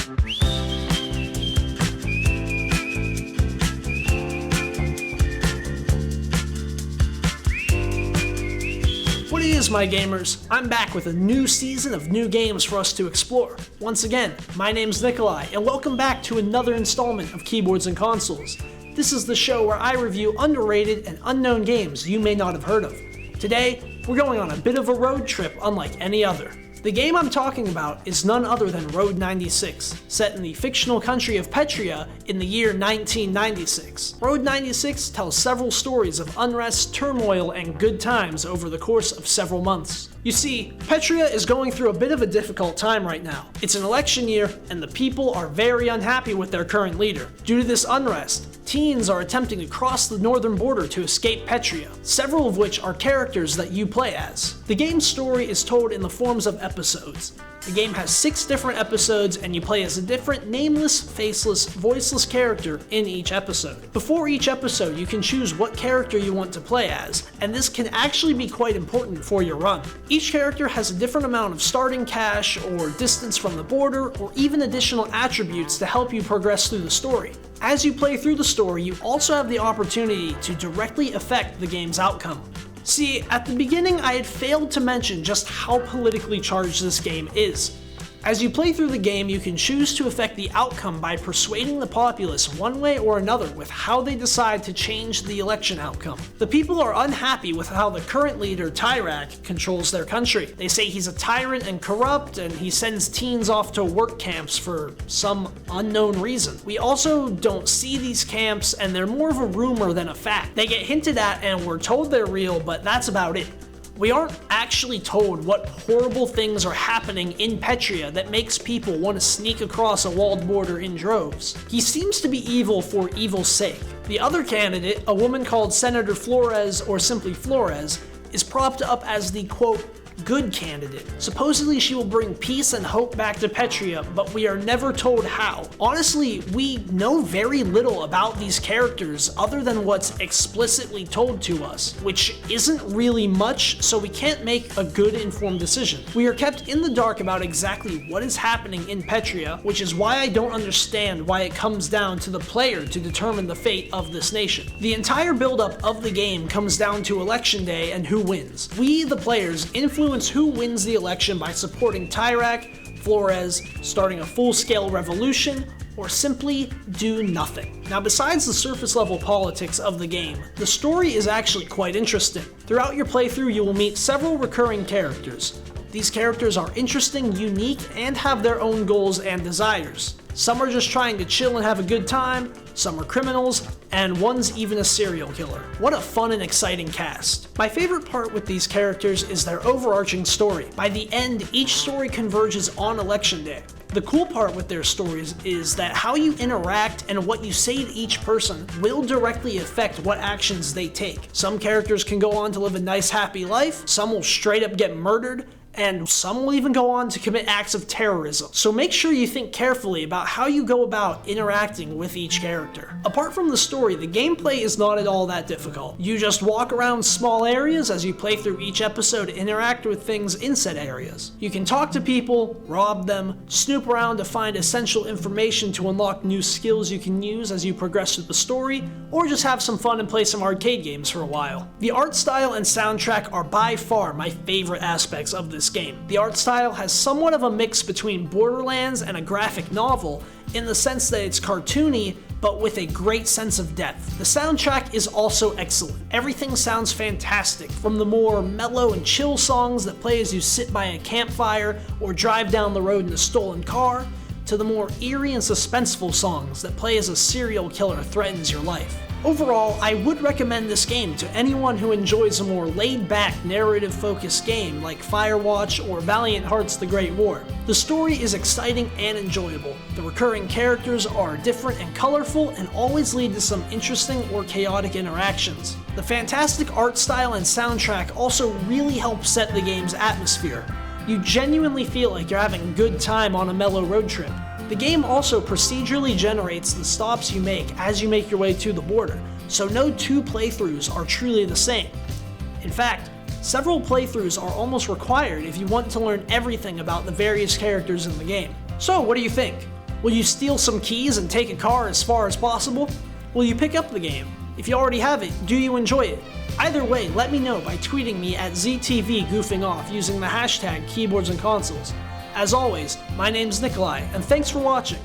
What it is, my gamers? I'm back with a new season of new games for us to explore. Once again, my name's Nikolai, and welcome back to another installment of Keyboards and Consoles. This is the show where I review underrated and unknown games you may not have heard of. Today, we're going on a bit of a road trip unlike any other. The game I'm talking about is none other than Road 96, set in the fictional country of Petria in the year 1996. Road 96 tells several stories of unrest, turmoil, and good times over the course of several months. You see, Petria is going through a bit of a difficult time right now. It's an election year, and the people are very unhappy with their current leader. Due to this unrest, teens are attempting to cross the northern border to escape Petria, several of which are characters that you play as. The game's story is told in the forms of episodes. The game has 6 different episodes, and you play as a different nameless, faceless, voiceless character in each episode. Before each episode, you can choose what character you want to play as, and this can actually be quite important for your run. Each character has a different amount of starting cash, or distance from the border, or even additional attributes to help you progress through the story. As you play through the story, you also have the opportunity to directly affect the game's outcome. See, at the beginning I had failed to mention just how politically charged this game is. As you play through the game, you can choose to affect the outcome by persuading the populace one way or another with how they decide to change the election outcome. The people are unhappy with how the current leader, Tyrak, controls their country. They say he's a tyrant and corrupt, and he sends teens off to work camps for some unknown reason. We also don't see these camps, and they're more of a rumor than a fact. They get hinted at and we're told they're real, but that's about it. We aren't actually told what horrible things are happening in Petria that makes people want to sneak across a walled border in droves. He seems to be evil for evil's sake. The other candidate, a woman called Senator Flores, or simply Flores, is propped up as the, quote, good candidate. Supposedly she will bring peace and hope back to Petria, but we are never told how. Honestly, we know very little about these characters other than what's explicitly told to us, which isn't really much, so we can't make a good informed decision. We are kept in the dark about exactly what is happening in Petria, which is why I don't understand why it comes down to the player to determine the fate of this nation. The entire buildup of the game comes down to election day and who wins. We, the players, influence who wins the election by supporting Tyrak, Flores, starting a full-scale revolution, or simply do nothing. Now, besides the surface-level politics of the game, the story is actually quite interesting. Throughout your playthrough, you will meet several recurring characters. These characters are interesting, unique, and have their own goals and desires. Some are just trying to chill and have a good time, some are criminals, and one's even a serial killer. What a fun and exciting cast. My favorite part with these characters is their overarching story. By the end, each story converges on election day. The cool part with their stories is that how you interact and what you say to each person will directly affect what actions they take. Some characters can go on to live a nice, happy life, some will straight up get murdered, and some will even go on to commit acts of terrorism. So make sure you think carefully about how you go about interacting with each character. Apart from the story, the gameplay is not at all that difficult. You just walk around small areas as you play through each episode and interact with things in said areas. You can talk to people, rob them, snoop around to find essential information to unlock new skills you can use as you progress through the story, or just have some fun and play some arcade games for a while. The art style and soundtrack are by far my favorite aspects of this game. The art style has somewhat of a mix between Borderlands and a graphic novel in the sense that it's cartoony, but with a great sense of depth. The soundtrack is also excellent. Everything sounds fantastic, from the more mellow and chill songs that play as you sit by a campfire or drive down the road in a stolen car, to the more eerie and suspenseful songs that play as a serial killer threatens your life. Overall, I would recommend this game to anyone who enjoys a more laid-back, narrative-focused game like Firewatch or Valiant Hearts: The Great War. The story is exciting and enjoyable. The recurring characters are different and colorful and always lead to some interesting or chaotic interactions. The fantastic art style and soundtrack also really help set the game's atmosphere. You genuinely feel like you're having a good time on a mellow road trip. The game also procedurally generates the stops you make as you make your way to the border, so no two playthroughs are truly the same. In fact, several playthroughs are almost required if you want to learn everything about the various characters in the game. So what do you think? Will you steal some keys and take a car as far as possible? Will you pick up the game? If you already have it, do you enjoy it? Either way, let me know by tweeting me at ZTVGoofingOff using the hashtag Keyboards and Consoles. As always, my name's Nikolai, and thanks for watching.